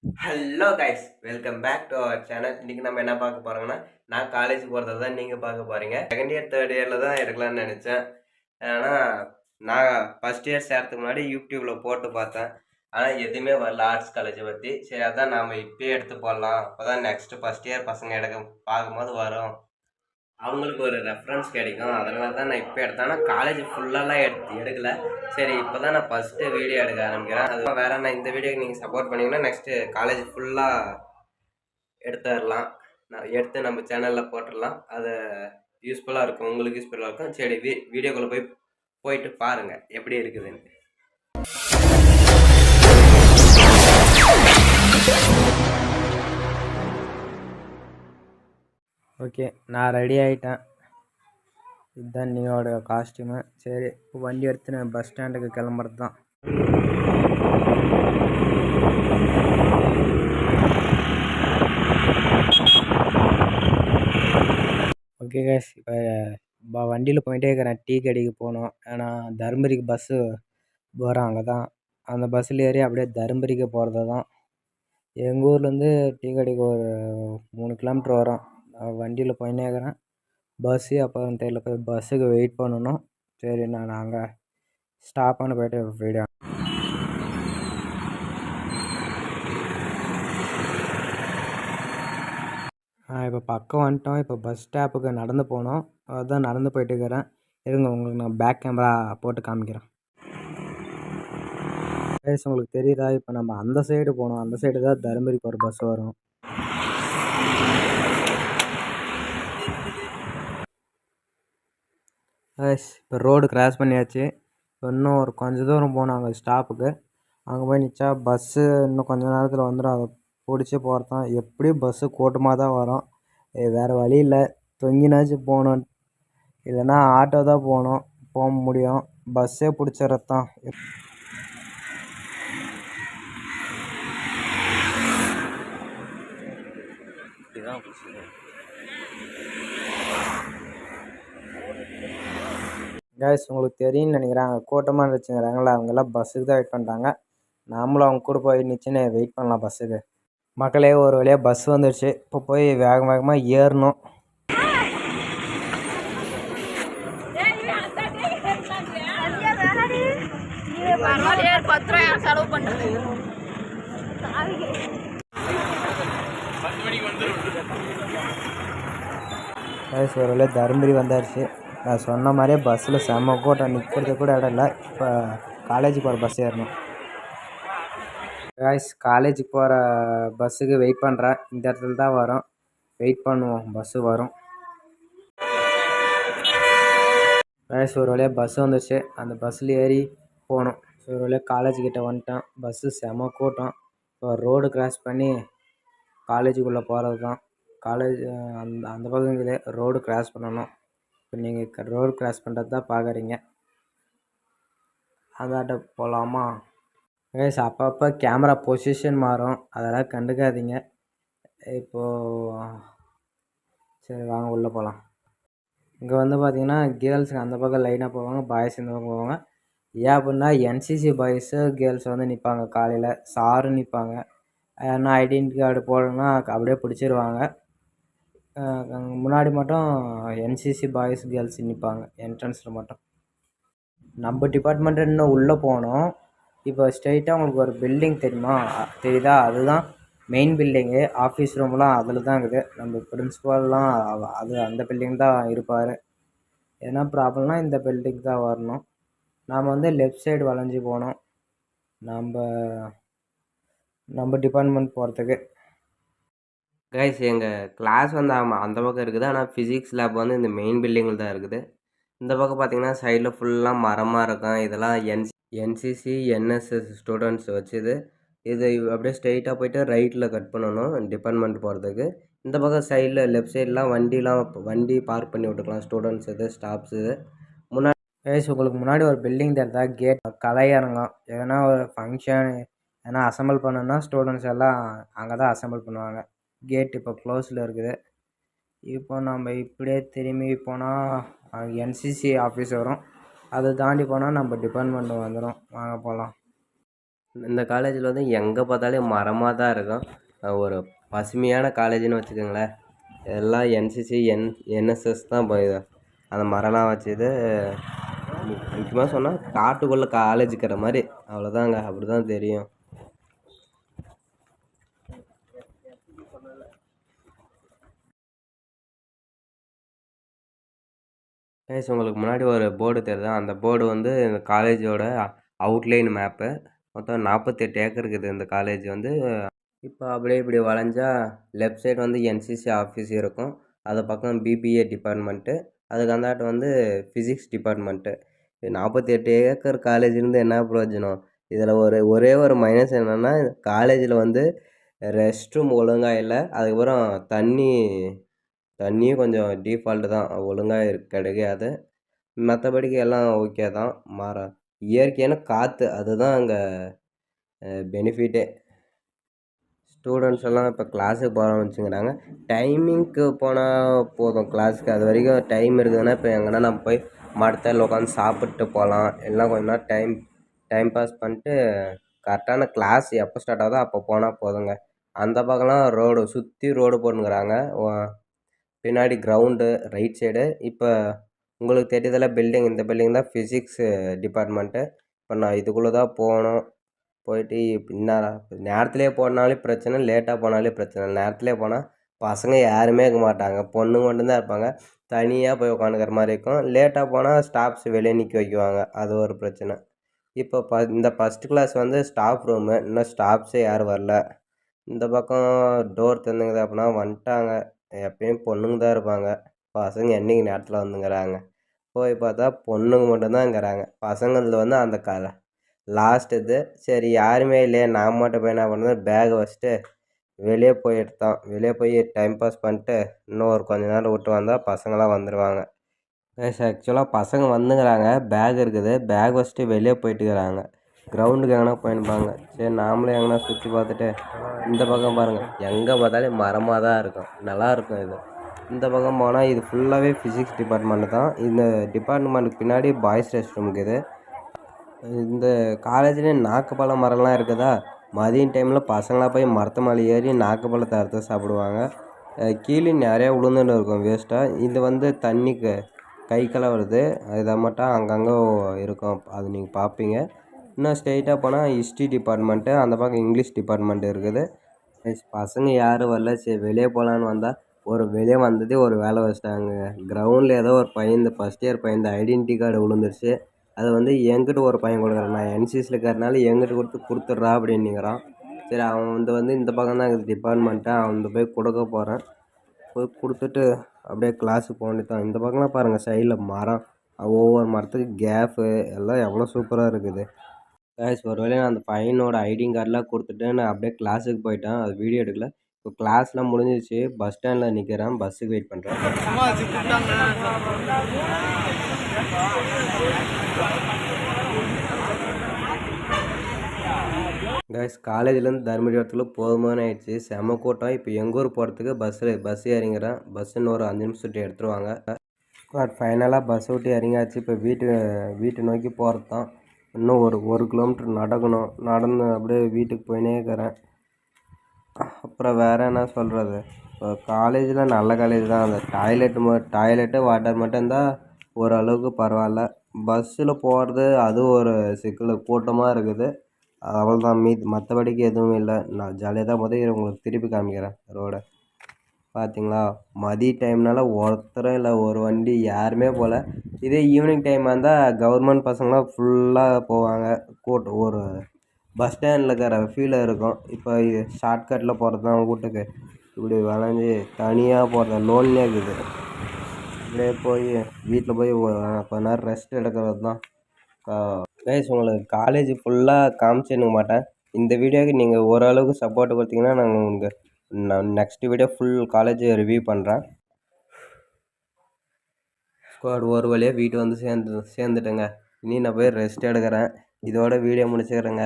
Hello guys, welcome back to our channel. இன்னைக்கு நம்ம என்ன பார்க்க போறோம்னா, நான் காலேஜ் போகிறத தான் நீங்கள் பார்க்க போறீங்க. செகண்ட் இயர் தேர்ட் இயரில் தான் எடுக்கலாம்னு நினச்சேன். ஆனால் நான் ஃபஸ்ட் இயர் சேர்றதுக்கு முன்னாடி யூடியூப்பில் போட்டு பார்த்தேன். ஆனால் எதுவுமே வரல ஆர்ட்ஸ் காலேஜை பற்றி. சரி, அதான் நாம் இப்போயே எடுத்து போடலாம். அப்போ தான் நெக்ஸ்ட்டு ஃபஸ்ட் இயர் பசங்க பார்க்கும்போது வரும், அவங்களுக்கு ஒரு ரெஃபரன்ஸ் கிடைக்கும். அதனால தான் நான் இப்போ எடுத்தேன். ஆனால் காலேஜ் ஃபுல்லாலாம் எடுக்கல. சரி, இப்போ தான் நான் ஃபஸ்ட்டு வீடியோ எடுக்க ஆரம்பிக்கிறேன். அது வேறு நான் இந்த வீடியோக்கு நீங்கள் சப்போர்ட் பண்ணிங்கன்னா நெக்ஸ்ட்டு காலேஜ் ஃபுல்லாக எடுத்துடலாம். நான் எடுத்து நம்ம சேனலில் போட்டுடலாம். அது யூஸ்ஃபுல்லாக இருக்கும், உங்களுக்கு யூஸ்ஃபுல்லாக இருக்கும். சரி, வீடியோக்குள்ளே போயிட்டு பாருங்கள் எப்படி இருக்குதுன்னு. ஓகே, நான் ரெடி ஆகிட்டேன். இதுதான் நீயோட காஸ்டியூமு. சரி, இப்போ வண்டி எடுத்து நான் பஸ் ஸ்டாண்டுக்கு கிளம்புறது தான். ஓகே கைஸ், இப்போ வண்டியில் போயிட்டே இருக்கிறேன். டீ கடைக்கு போகணும். ஏன்னா தருமபுரிக்கு பஸ்ஸு போகிறேன். அங்கே தான் அந்த பஸ்ஸில் ஏறி அப்படியே தருமபுரிக்கு போகிறது தான். எங்கள் ஊர்லேருந்து டீ கடைக்கு ஒரு 3 கிலோமீட்ரு வரும். வண்டியில் போயின்னே இருக்கிறேன். பஸ்ஸு அப்புறம் தெரியல, போய் பஸ்ஸுக்கு வெயிட் பண்ணணும். சரி, நான் அங்கே ஸ்டாப் பண்ண போய்ட்டு வீடியோ. இப்போ பக்கம் வந்துட்டோம். இப்போ பஸ் ஸ்டாப்புக்கு நடந்து போனோம். அதுதான் நடந்து போயிட்டு இருக்கிறேன். இருங்க, உங்களுக்கு நான் பேக் கேமரா போட்டு காமிக்கிறேன். கைஸ், உங்களுக்கு தெரியுதா? இப்போ நம்ம அந்த சைடு போனோம். அந்த சைடு தான் தருமபுரிக்கு ஒரு பஸ் வரும். கைஸ், இப்போ ரோடு கிராஸ் பண்ணியாச்சு. இன்னும் ஒரு கொஞ்சம் தூரம் போனோம் அங்கே ஸ்டாப்புக்கு. அங்கே போய் நிச்சா பஸ்ஸு இன்னும் கொஞ்சம் நேரத்தில் வந்துடும். அதை பிடிச்சி போகிறது தான். எப்படியும் பஸ்ஸு கூட்டமாக தான் வரும். வேறு வழி இல்லை, தொங்கினாச்சும் போகணும். இல்லைன்னா ஆட்டோ தான் போக முடியும். பஸ்ஸே பிடிச்சிட்றது தான். கைஸ், உங்களுக்கு தெரியும்னு நினைக்கிறேன். அங்கே கூட்டமாக இருந்துச்சுங்கிறாங்களா, அவங்கெல்லாம் பஸ்ஸுக்கு தான் வெயிட் பண்ணுறாங்க. நாமளும் அவங்க கூட போய் நிச்சுன்னு வெயிட் பண்ணலாம் பஸ்ஸுக்கு. மக்களே, ஒரு வழியாக பஸ் வந்துடுச்சு. இப்போ போய் வேகமாக ஏறணும். கைஸ், ஒரு வழியாக தருமபுரி வந்தாச்சு. நான் சொன்ன மாதிரியே பஸ்ஸில் செம்ம கூட்டம், நிற்கிறது கூட இடம் இல்லை. இப்போ காலேஜுக்கு போகிற பஸ் ஏறணும். கைஸ், காலேஜுக்கு போகிற பஸ்ஸுக்கு வெயிட் பண்ணுறேன். இந்த இடத்துல தான் வரும். வெயிட் பண்ணுவோம், பஸ்ஸு வரும். கைஸ், ஒரு வழியாக பஸ் வந்துடுச்சு. அந்த பஸ்ஸில் ஏறி போகணும். ஸோ ஒரு வழியாக காலேஜுக்கிட்ட வந்துட்டேன். பஸ்ஸு செம கூட்டம். இப்போ ரோடு கிராஸ் பண்ணி காலேஜுக்குள்ளே போகிறது தான். காலேஜ் அந்த பகுதியிலே ரோடு கிராஸ் பண்ணணும். இப்போ நீங்கள் ரோடு கிராஸ் பண்ணுறது தான் பார்க்குறீங்க. அதாட்ட போகலாமா? கைஸ், அப்பப்போ கேமரா பொசிஷன் மாறும், அதெல்லாம் கண்டுக்காதீங்க. இப்போது சரி, வாங்க உள்ளே போகலாம். இங்கே வந்து பார்த்தீங்கன்னா கேர்ள்ஸுக்கு அந்த பக்கம் லைனாக போவாங்க, பாய்ஸ் இந்த பக்கம் போவாங்க. ஏன் அப்படின்னா என்சிசி பாய்ஸு கேர்ள்ஸ் வந்து நிற்பாங்க. காலையில் சாரு நிற்பாங்க. ஏன்னா ஐடென்டி கார்டு போடணும்னா அப்படியே பிடிச்சிருவாங்க. முன்னாடி மட்டும் என்சிசி பாய்ஸ் கேர்ள்ஸ் நிற்பாங்க என்ட்ரன்ஸில் மட்டும். நம்ம டிபார்ட்மெண்ட்டு இன்னும் உள்ளே போனோம். இப்போ ஸ்ட்ரெயிட்டாக உங்களுக்கு ஒரு பில்டிங் தெரியுதா? அதுதான் மெயின் பில்டிங்கு. ஆஃபீஸ் ரூம்லாம் அதில் தான் இருக்குது. நம்ம பிரின்ஸிபால்லாம் அந்த பில்டிங் தான் இருப்பார். எதனா ப்ராப்ளம்னா இந்த பில்டிங் தான் வரணும். நாம் வந்து லெஃப்ட் சைடு வளைஞ்சி போனோம் நம்ம டிபார்ட்மெண்ட் போகிறதுக்கு. கைஸ், எங்கள் கிளாஸ் வந்து அந்த பக்கம் இருக்குது. ஆனால் ஃபிசிக்ஸ் லேப் வந்து இந்த மெயின் பில்டிங்கில் தான் இருக்குது. இந்த பக்கம் பார்த்தீங்கன்னா சைடில் ஃபுல்லாக மரமாக இருக்கும். இதெல்லாம் என்சிசி என்எஸ்எஸ் ஸ்டூடெண்ட்ஸ் வச்சுது. இது அப்படியே ஸ்ட்ரெயிட்டாக போய்ட்டு ரைட்டில் கட் பண்ணணும் டிபார்ட்மெண்ட் போகிறதுக்கு. இந்த பக்கம் சைடில் லெஃப்ட் சைட்லாம் வண்டி பார்க் பண்ணி விட்டுக்கலாம், ஸ்டூடெண்ட்ஸ் இது ஸ்டாஃப்ஸ் இது. முன்னாடி கைஸ், உங்களுக்கு முன்னாடி ஒரு பில்டிங் தெரியுதா? கேட் கலையரங்கம். எதனா ஒரு ஃபங்க்ஷன் எதனா அசம்பிள் பண்ணணுன்னா ஸ்டூடெண்ட்ஸ் எல்லாம் அங்கே தான் அசம்பிள் பண்ணுவாங்க. கேட் இப்போ க்ளோஸில் இருக்குது. இப்போ நம்ம இப்படியே திரும்பி போனால் என்சிசி ஆஃபீஸ் வரும். அதை தாண்டி போனால் நம்ம டிபார்ட்மெண்ட் வந்துடும். வாங்க போகலாம். இந்த காலேஜில் வந்து எங்கே பார்த்தாலும் மரமாக தான் இருக்கும். ஒரு பசுமையான காலேஜுன்னு வச்சுக்கோங்களேன். எல்லாம் என்சிசி, என்எஸ்எஸ் தான் அந்த மரம்லாம் வச்சது. முக்கியமாக சொன்னால் காட்டுக்குள்ளே காலேஜ் இருக்கிற மாதிரி, அவ்வளோதாங்க. அப்படி தான் தெரியும். உங்களுக்கு முன்னாடி ஒரு போர்டு தெரியுதா? அந்த போர்டு வந்து இந்த காலேஜோட அவுட்லைன் மேப்பு. மொத்தம் 48 ஏக்கர் இருக்குது இந்த காலேஜ் வந்து. இப்போ அப்படியே இப்படி வளைஞ்சா லெஃப்ட் சைடு வந்து என்சிசி ஆஃபீஸ் இருக்கும். அது பக்கம் பிபிஏ டிபார்ட்மெண்ட்டு. அதுக்கு அந்தாட்டு வந்து ஃபிசிக்ஸ் டிபார்ட்மெண்ட்டு. 48 ஏக்கர் காலேஜ்லேருந்து என்ன பிரயோஜனம்? இதில் ஒரே ஒரு மைனஸ் என்னென்னா, காலேஜில் வந்து ரெஸ்ட் ரூம் ஒழுங்காக இல்லை. அதுக்கப்புறம் தண்ணியும் கொஞ்சம் டீஃபால்ட்டு தான், ஒழுங்காக கிடைக்காது. மற்றபடிக்கு எல்லாம் ஓகே தான். இயற்கையான காற்று, அதுதான் அங்கே பெனிஃபிட்டே. ஸ்டூடெண்ட்ஸ் எல்லாம் இப்போ கிளாஸுக்கு போகிறோம்னு வச்சுக்கிறாங்க. டைமிங்க்கு போனால் போதும் கிளாஸுக்கு. அது வரைக்கும் டைம் இருக்குதுன்னா இப்போ எங்கன்னா நம்ம போய் மரத்தில் உட்காந்து சாப்பிட்டு போகலாம். எல்லாம் கொஞ்ச நேரம் டைம் பாஸ் பண்ணிட்டு கரெக்டான கிளாஸ் எப்போ ஸ்டார்ட் ஆகுதோ அப்போ போனால் போதுங்க. அந்த பக்கம்லாம் சுற்றி ரோடு போட்டுங்கிறாங்க. பின்னாடி கிரவுண்டு ரைட் சைடு. இப்போ உங்களுக்கு தெரியுதில்ல பில்டிங், இந்த பில்டிங் தான் ஃபிசிக்ஸு டிபார்ட்மெண்ட்டு. இப்போ நான் இதுக்குள்ளே தான் போகணும். போயிட்டு நேரத்துலேயே போனாலே பிரச்சனை, லேட்டாக போனாலே பிரச்சனை. நேரத்துலேயே போனால் பசங்க யாருமே இருக்க மாட்டாங்க, பொண்ணுங்க மட்டும்தான் இருப்பாங்க. தனியாக போய் உட்காந்துக்கிற மாதிரி இருக்கும். லேட்டாக போனால் ஸ்டாஃப்ஸ் வெளியே நிற்க வைக்குவாங்க, அது ஒரு பிரச்சனை. இப்போ இந்த ஃபஸ்ட் கிளாஸ் வந்து ஸ்டாஃப் ரூமு. இன்னும் ஸ்டாஃப்ஸே யாரும் வரல. இந்த பக்கம் டோர் திறந்துங்குது அப்படின்னா வந்துட்டாங்க. எப்பயும் பொண்ணுங்க தான் இருப்பாங்க. பசங்க என்றைக்கு நேரத்தில் வந்துங்கிறாங்க. போய் பார்த்தா பொண்ணுங்க மட்டும்தான் இருக்கிறாங்க. பசங்களில் வந்து அந்த லாஸ்ட் இது. சரி யாருமே இல்லையே, நான் மட்டும் போய் என்ன பண்ணுறது, பேகை வச்சுட்டு வெளியே போய் எடுத்தோம். வெளியே போய் டைம் பாஸ் பண்ணிட்டு இன்னும் ஒரு கொஞ்ச நேரம் விட்டு வந்தால் பசங்களாம் வந்துடுவாங்க. ஆக்சுவலாக பசங்க வந்துங்கிறாங்க, பேக் இருக்குது. பேக் வச்சுட்டு வெளியே போயிட்டுக்கிறாங்க. கிரவுண்டுக்கு எங்கன்னா போயிருப்பாங்க. சரி நாமளும் எங்கன்னா சுற்றி பார்த்துட்டு, இந்த பக்கம் பாருங்கள், எங்கே பார்த்தாலும் மரமாக தான் இருக்கும், நல்லாயிருக்கும் இது. இந்த பக்கம் போனால் இது ஃபுல்லாகவே ஃபிசிக்ஸ் டிபார்ட்மெண்ட்டு தான். இந்த டிபார்ட்மெண்ட்டுக்கு பின்னாடி பாய்ஸ் ரெஸ்ட் ரூம் இருக்குது. இந்த காலேஜ்லேயே நாக்குப்பழம் மரம்லாம் இருக்குதா. மதியம் டைமில் பசங்களாக போய் மரத்து மேலே ஏறி நாக்குப்பழத்தை அறுத்து சாப்பிடுவாங்க. கீழே நிறையா உளுந்துன்னு இருக்கும் வேஸ்ட்டாக. இது வந்து தண்ணிக்கு கைக்கெல்லாம் வருது. இதை மட்டும் அங்கங்கே இருக்கும், அது நீங்கள் பார்ப்பீங்க. இன்னும் ஸ்ட்ரெயிட்டாக போனால் ஹிஸ்ட்ரி டிபார்ட்மெண்ட்டு, அந்த பக்கம் இங்கிலீஷ் டிபார்ட்மெண்ட் இருக்குது. பசங்க யாரும் வரல. சரி வெளியே போகலான்னு வந்தால் வெளியே வந்ததே ஒரு வேலை வச்சிட்டாங்க. கிரவுண்டில் ஏதோ ஒரு பையன், ஃபஸ்ட் இயர் பையன் ஐடென்டிட்டி கார்டு விழுந்துருச்சு. அதை வந்து என்கிட்ட ஒரு பையன் கொடுக்குறான். நான் என்சிசியில் இருக்கிறனால என்கிட்ட கொடுத்துட்றா அப்படின்னுங்கிறான். சரி அவன் வந்து இந்த பக்கம் தான் இருக்குது டிபார்ட்மெண்ட்டு. அவன் போய் கொடுக்க போகிறேன். போய் கொடுத்துட்டு அப்படியே கிளாஸுக்கு போக வேண்டியதான். இந்த பக்கம்லாம் பாருங்கள், சைடில் மரம், ஒவ்வொரு மரத்துக்கு கேஃபு எல்லாம் எவ்வளோ சூப்பராக இருக்குது. ஒரு வேளை நான் அந்த பையனோட ஐடிங் கார்டெலாம் கொடுத்துட்டு நான் அப்படியே கிளாஸுக்கு போயிட்டேன். அது வீடியோ எடுக்கல. இப்போ கிளாஸ்லாம் முடிஞ்சிருச்சு. பஸ் ஸ்டாண்டில் நிற்கிறேன், பஸ்ஸுக்கு வெயிட் பண்ணுறேன். கைஸ் காலேஜ்லேருந்து தர்மபுரி வரத்துக்குள்ள போதுமான ஆயிடுச்சு. செம கூட்டம். இப்போ எங்கள் ஊர் போகிறதுக்கு பஸ் இறங்கிறேன். பஸ் இன்னும் ஒரு 5 நிமிஷத்துக்கு எடுத்துருவாங்க. ஃபைனலாக பஸ் விட்டு இறங்காச்சு. இப்போ வீட்டு நோக்கி போகிறது தான். இன்னும் ஒரு கிலோமீட்டர் நடக்கணும். நடந்து அப்படியே வீட்டுக்கு போயினே இருக்கிறேன். அப்புறம் வேறு என்ன சொல்கிறது, இப்போ காலேஜில் நல்ல காலேஜ் தான். அந்த டாய்லெட்டு வாட்டர் மட்டும் இருந்தால் ஓரளவுக்கு பரவாயில்ல. பஸ்ஸில் போகிறது அது ஒரு சிக்கல், கூட்டமாக இருக்குது. அவ்வளோதான். மற்றபடிக்கு எதுவும் இல்லை. நான் ஜாலியாக தான் உங்களுக்கு திருப்பி காமிக்கிறேன் ரோடை. பார்த்தீங்களா, மதிய டைம்னால ஒருத்தரும் இல்லை, ஒரு வண்டி யாருமே போகல. இதே ஈவினிங் டைம் வந்தால் கவர்மெண்ட் பசங்களாம் ஃபுல்லாக போவாங்க. ஒரு பஸ் ஸ்டாண்டில் இருக்கிற ஃபீல் இருக்கும். இப்போ ஷார்ட்கட்டில் போகிறது தான் வீட்டுக்கு. இப்படி வளைஞ்சி தனியாக போகிறது லோன்லியாக இருக்குது. இப்படியே போய் வீட்டில் போய் கொஞ்ச நேரம் ரெஸ்ட் எடுக்கிறது தான். கைஸ் உங்களுக்கு காலேஜ் ஃபுல்லாக காமிச்சிருக்க மாட்டேன். இந்த வீடியோவுக்கு நீங்கள் ஓரளவுக்கு சப்போர்ட் கொடுத்தீங்கன்னா நான் next video full college review பண்ணுறேன். ஒரு வழியாக வீட்டு வந்து சேர்ந்துட்டேங்க. இனி நான் போய் ரெஸ்ட் எடுக்கிறேன். இதோட வீடியோ முடிச்சுக்கிறேங்க.